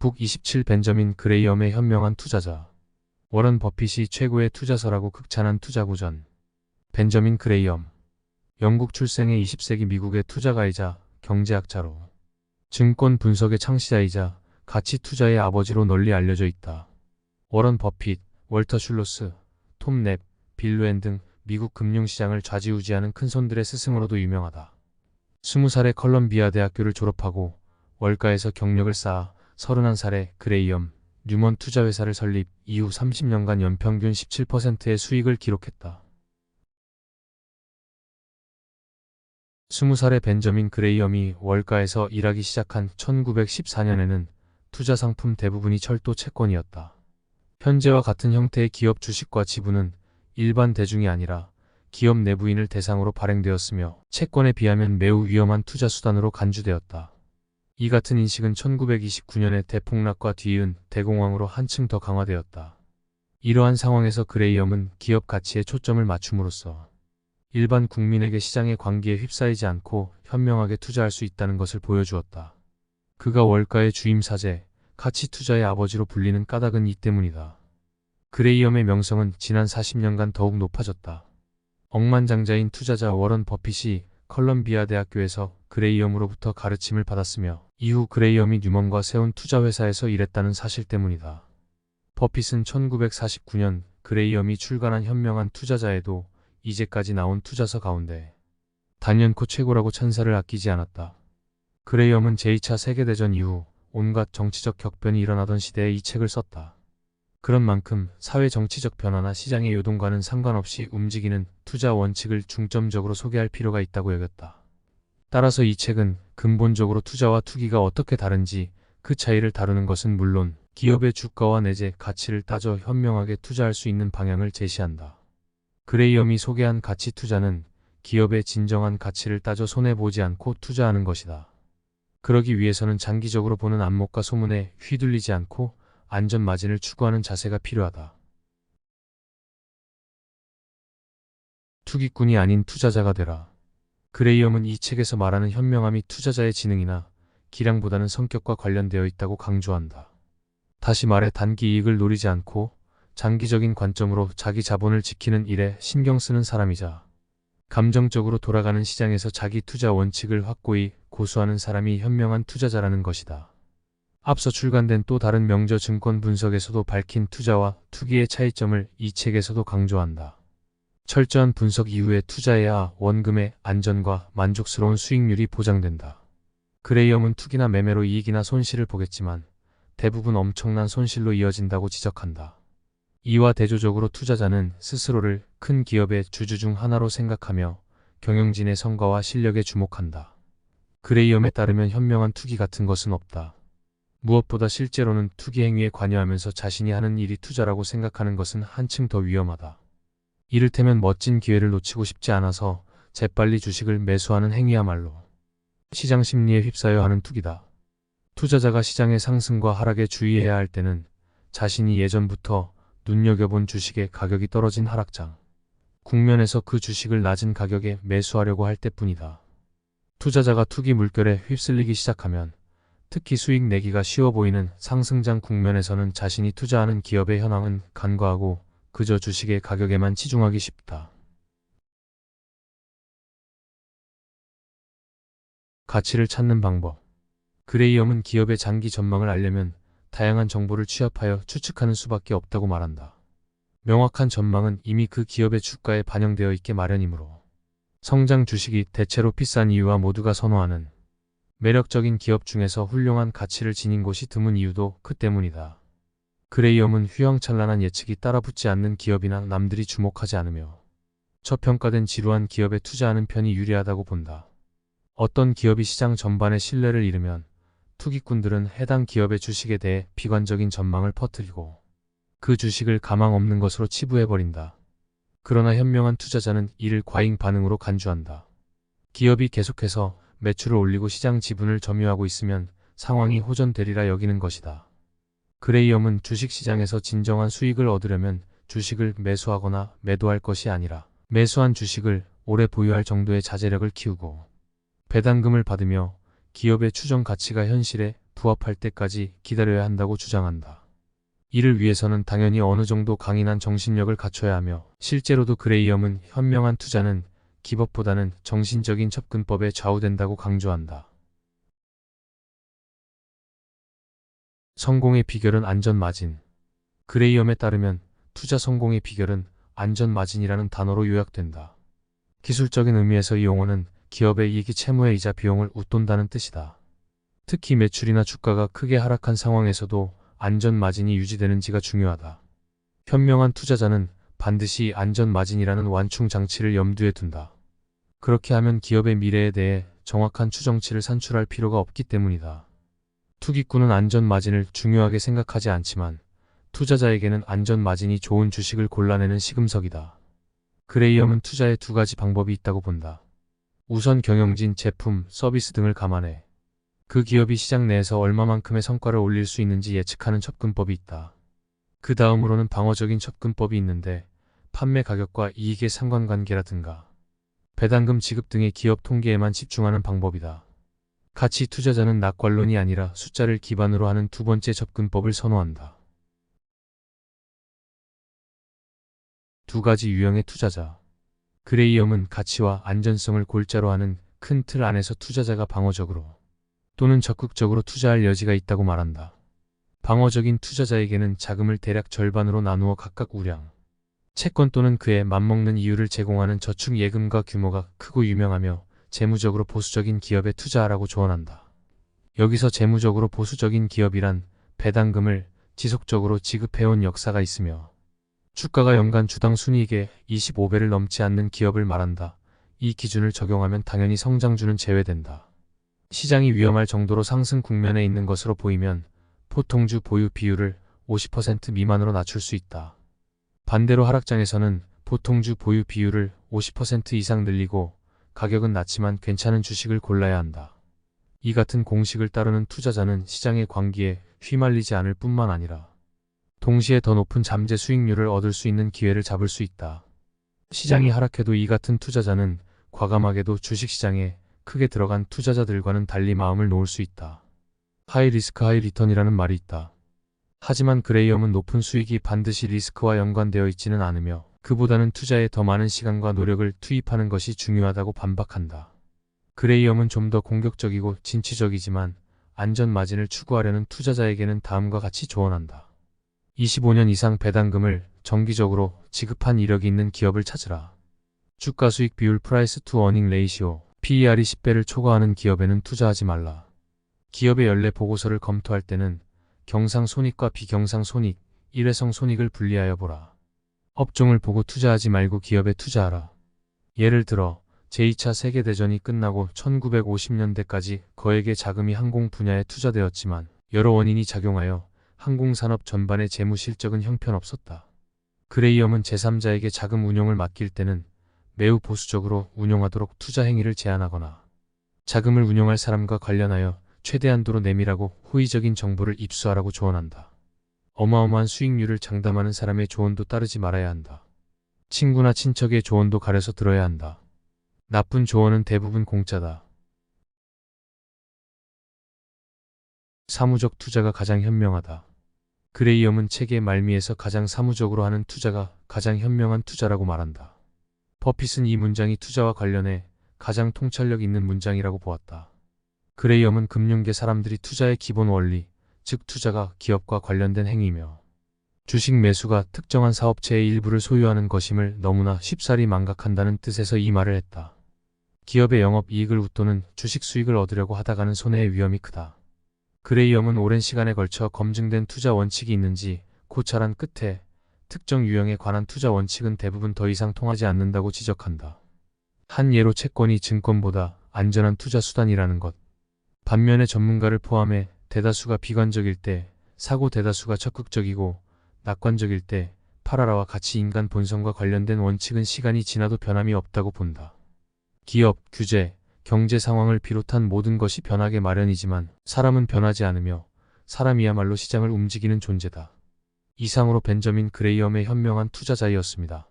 북 27 벤저민 그레이엄의 현명한 투자자. 워런 버핏이 최고의 투자서라고 극찬한 투자구전. 벤저민 그레이엄. 영국 출생의 20세기 미국의 투자가이자 경제학자로 증권 분석의 창시자이자 가치 투자의 아버지로 널리 알려져 있다. 워런 버핏, 월터 슐로스, 톰 랩, 빌 루엔 등 미국 금융시장을 좌지우지하는 큰손들의 스승으로도 유명하다. 20살에 컬럼비아 대학교를 졸업하고 월가에서 경력을 쌓아 31살에 그레이엄, 뉴먼 투자회사를 설립 이후 30년간 연평균 17%의 수익을 기록했다. 20살의 벤저민 그레이엄이 월가에서 일하기 시작한 1914년에는 투자 상품 대부분이 철도 채권이었다. 현재와 같은 형태의 기업 주식과 지분은 일반 대중이 아니라 기업 내부인을 대상으로 발행되었으며 채권에 비하면 매우 위험한 투자 수단으로 간주되었다. 이 같은 인식은 1929년의 대폭락과 뒤이은 대공황으로 한층 더 강화되었다. 이러한 상황에서 그레이엄은 기업 가치에 초점을 맞춤으로써 일반 국민에게 시장의 광기에 휩싸이지 않고 현명하게 투자할 수 있다는 것을 보여주었다. 그가 월가의 주임 사제, 가치 투자의 아버지로 불리는 까닭은 이 때문이다. 그레이엄의 명성은 지난 40년간 더욱 높아졌다. 억만장자인 투자자 워런 버핏이 컬럼비아 대학교에서 그레이엄으로부터 가르침을 받았으며 이후 그레이엄이 뉴먼과 세운 투자회사에서 일했다는 사실 때문이다. 버핏은 1949년 그레이엄이 출간한 현명한 투자자에도 이제까지 나온 투자서 가운데 단연코 최고라고 찬사를 아끼지 않았다. 그레이엄은 제2차 세계대전 이후 온갖 정치적 격변이 일어나던 시대에 이 책을 썼다. 그런 만큼 사회 정치적 변화나 시장의 요동과는 상관없이 움직이는 투자 원칙을 중점적으로 소개할 필요가 있다고 여겼다. 따라서 이 책은 근본적으로 투자와 투기가 어떻게 다른지 그 차이를 다루는 것은 물론 기업의 주가와 내재 가치를 따져 현명하게 투자할 수 있는 방향을 제시한다. 그레이엄이 소개한 가치 투자는 기업의 진정한 가치를 따져 손해보지 않고 투자하는 것이다. 그러기 위해서는 장기적으로 보는 안목과 소문에 휘둘리지 않고 안전 마진을 추구하는 자세가 필요하다. 투기꾼이 아닌 투자자가 되라. 그레이엄은 이 책에서 말하는 현명함이 투자자의 지능이나 기량보다는 성격과 관련되어 있다고 강조한다. 다시 말해 단기 이익을 노리지 않고 장기적인 관점으로 자기 자본을 지키는 일에 신경 쓰는 사람이자 감정적으로 돌아가는 시장에서 자기 투자 원칙을 확고히 고수하는 사람이 현명한 투자자라는 것이다. 앞서 출간된 또 다른 명저 증권 분석에서도 밝힌 투자와 투기의 차이점을 이 책에서도 강조한다. 철저한 분석 이후에 투자해야 원금의 안전과 만족스러운 수익률이 보장된다. 그레이엄은 투기나 매매로 이익이나 손실을 보겠지만 대부분 엄청난 손실로 이어진다고 지적한다. 이와 대조적으로 투자자는 스스로를 큰 기업의 주주 중 하나로 생각하며 경영진의 성과와 실력에 주목한다. 그레이엄에 따르면 현명한 투기 같은 것은 없다. 무엇보다 실제로는 투기 행위에 관여하면서 자신이 하는 일이 투자라고 생각하는 것은 한층 더 위험하다. 이를테면 멋진 기회를 놓치고 싶지 않아서 재빨리 주식을 매수하는 행위야말로 시장 심리에 휩싸여 하는 투기다. 투자자가 시장의 상승과 하락에 주의해야 할 때는 자신이 예전부터 눈여겨본 주식의 가격이 떨어진 하락장, 국면에서 그 주식을 낮은 가격에 매수하려고 할 때뿐이다. 투자자가 투기 물결에 휩쓸리기 시작하면 특히 수익 내기가 쉬워 보이는 상승장 국면에서는 자신이 투자하는 기업의 현황은 간과하고 그저 주식의 가격에만 치중하기 쉽다. 가치를 찾는 방법. 그레이엄은 기업의 장기 전망을 알려면 다양한 정보를 취합하여 추측하는 수밖에 없다고 말한다. 명확한 전망은 이미 그 기업의 주가에 반영되어 있게 마련이므로 성장 주식이 대체로 비싼 이유와 모두가 선호하는 매력적인 기업 중에서 훌륭한 가치를 지닌 곳이 드문 이유도 그 때문이다. 그레이엄은 휘황찬란한 예측이 따라붙지 않는 기업이나 남들이 주목하지 않으며 저평가된 지루한 기업에 투자하는 편이 유리하다고 본다. 어떤 기업이 시장 전반의 신뢰를 잃으면 투기꾼들은 해당 기업의 주식에 대해 비관적인 전망을 퍼뜨리고 그 주식을 가망 없는 것으로 치부해버린다. 그러나 현명한 투자자는 이를 과잉 반응으로 간주한다. 기업이 계속해서 매출을 올리고 시장 지분을 점유하고 있으면 상황이 호전되리라 여기는 것이다. 그레이엄은 주식시장에서 진정한 수익을 얻으려면 주식을 매수하거나 매도할 것이 아니라 매수한 주식을 오래 보유할 정도의 자제력을 키우고 배당금을 받으며 기업의 추정 가치가 현실에 부합할 때까지 기다려야 한다고 주장한다. 이를 위해서는 당연히 어느 정도 강인한 정신력을 갖춰야 하며 실제로도 그레이엄은 현명한 투자는 기법보다는 정신적인 접근법에 좌우된다고 강조한다. 성공의 비결은 안전마진. 그레이엄에 따르면 투자 성공의 비결은 안전마진이라는 단어로 요약된다. 기술적인 의미에서 이 용어는 기업의 이익이 채무의 이자 비용을 웃돈다는 뜻이다. 특히 매출이나 주가가 크게 하락한 상황에서도 안전마진이 유지되는지가 중요하다. 현명한 투자자는 반드시 안전마진이라는 완충 장치를 염두에 둔다. 그렇게 하면 기업의 미래에 대해 정확한 추정치를 산출할 필요가 없기 때문이다. 투기꾼은 안전마진을 중요하게 생각하지 않지만 투자자에게는 안전마진이 좋은 주식을 골라내는 시금석이다. 그레이엄은 투자에 두 가지 방법이 있다고 본다. 우선 경영진, 제품, 서비스 등을 감안해 그 기업이 시장 내에서 얼마만큼의 성과를 올릴 수 있는지 예측하는 접근법이 있다. 그 다음으로는 방어적인 접근법이 있는데 판매 가격과 이익의 상관관계라든가 배당금 지급 등의 기업 통계에만 집중하는 방법이다. 가치 투자자는 낙관론이 아니라 숫자를 기반으로 하는 두 번째 접근법을 선호한다. 두 가지 유형의 투자자. 그레이엄은 가치와 안전성을 골자로 하는 큰 틀 안에서 투자자가 방어적으로 또는 적극적으로 투자할 여지가 있다고 말한다. 방어적인 투자자에게는 자금을 대략 절반으로 나누어 각각 우량, 채권 또는 그에 맞먹는 이유를 제공하는 저축 예금과 규모가 크고 유명하며 재무적으로 보수적인 기업에 투자하라고 조언한다. 여기서 재무적으로 보수적인 기업이란 배당금을 지속적으로 지급해온 역사가 있으며 주가가 연간 주당 순이익의 25배를 넘지 않는 기업을 말한다. 이 기준을 적용하면 당연히 성장주는 제외된다. 시장이 위험할 정도로 상승 국면에 있는 것으로 보이면 보통주 보유 비율을 50% 미만으로 낮출 수 있다. 반대로 하락장에서는 보통주 보유 비율을 50% 이상 늘리고 가격은 낮지만 괜찮은 주식을 골라야 한다. 이 같은 공식을 따르는 투자자는 시장의 광기에 휘말리지 않을 뿐만 아니라 동시에 더 높은 잠재 수익률을 얻을 수 있는 기회를 잡을 수 있다. 시장이 하락해도 이 같은 투자자는 과감하게도 주식시장에 크게 들어간 투자자들과는 달리 마음을 놓을 수 있다. 하이 리스크 하이 리턴이라는 말이 있다. 하지만 그레이엄은 높은 수익이 반드시 리스크와 연관되어 있지는 않으며 그보다는 투자에 더 많은 시간과 노력을 투입하는 것이 중요하다고 반박한다. 그레이엄은 좀 더 공격적이고 진취적이지만 안전 마진을 추구하려는 투자자에게는 다음과 같이 조언한다. 25년 이상 배당금을 정기적으로 지급한 이력이 있는 기업을 찾으라. 주가 수익 비율 프라이스 투 어닝 레이시오 PER이 10배를 초과하는 기업에는 투자하지 말라. 기업의 연례 보고서를 검토할 때는 경상손익과 비경상손익, 일회성 손익을 분리하여 보라. 업종을 보고 투자하지 말고 기업에 투자하라. 예를 들어 제2차 세계대전이 끝나고 1950년대까지 거액의 자금이 항공 분야에 투자되었지만 여러 원인이 작용하여 항공산업 전반의 재무 실적은 형편없었다. 그레이엄은 제3자에게 자금 운용을 맡길 때는 매우 보수적으로 운용하도록 투자 행위를 제한하거나 자금을 운용할 사람과 관련하여 최대한도로 내밀하고 호의적인 정보를 입수하라고 조언한다. 어마어마한 수익률을 장담하는 사람의 조언도 따르지 말아야 한다. 친구나 친척의 조언도 가려서 들어야 한다. 나쁜 조언은 대부분 공짜다. 사무적 투자가 가장 현명하다. 그레이엄은 책의 말미에서 가장 사무적으로 하는 투자가 가장 현명한 투자라고 말한다. 버핏은 이 문장이 투자와 관련해 가장 통찰력 있는 문장이라고 보았다. 그레이엄은 금융계 사람들이 투자의 기본 원리, 즉 투자가 기업과 관련된 행위며 주식 매수가 특정한 사업체의 일부를 소유하는 것임을 너무나 쉽사리 망각한다는 뜻에서 이 말을 했다. 기업의 영업 이익을 웃도는 주식 수익을 얻으려고 하다가는 손해의 위험이 크다. 그레이엄은 오랜 시간에 걸쳐 검증된 투자 원칙이 있는지 고찰한 끝에 특정 유형에 관한 투자 원칙은 대부분 더 이상 통하지 않는다고 지적한다. 한 예로 채권이 증권보다 안전한 투자 수단이라는 것. 반면에 전문가를 포함해 대다수가 비관적일 때, 사고 대다수가 적극적이고 낙관적일 때 팔아라와 같이 인간 본성과 관련된 원칙은 시간이 지나도 변함이 없다고 본다. 기업, 규제, 경제 상황을 비롯한 모든 것이 변하게 마련이지만 사람은 변하지 않으며 사람이야말로 시장을 움직이는 존재다. 이상으로 벤저민 그레이엄의 현명한 투자자이었습니다.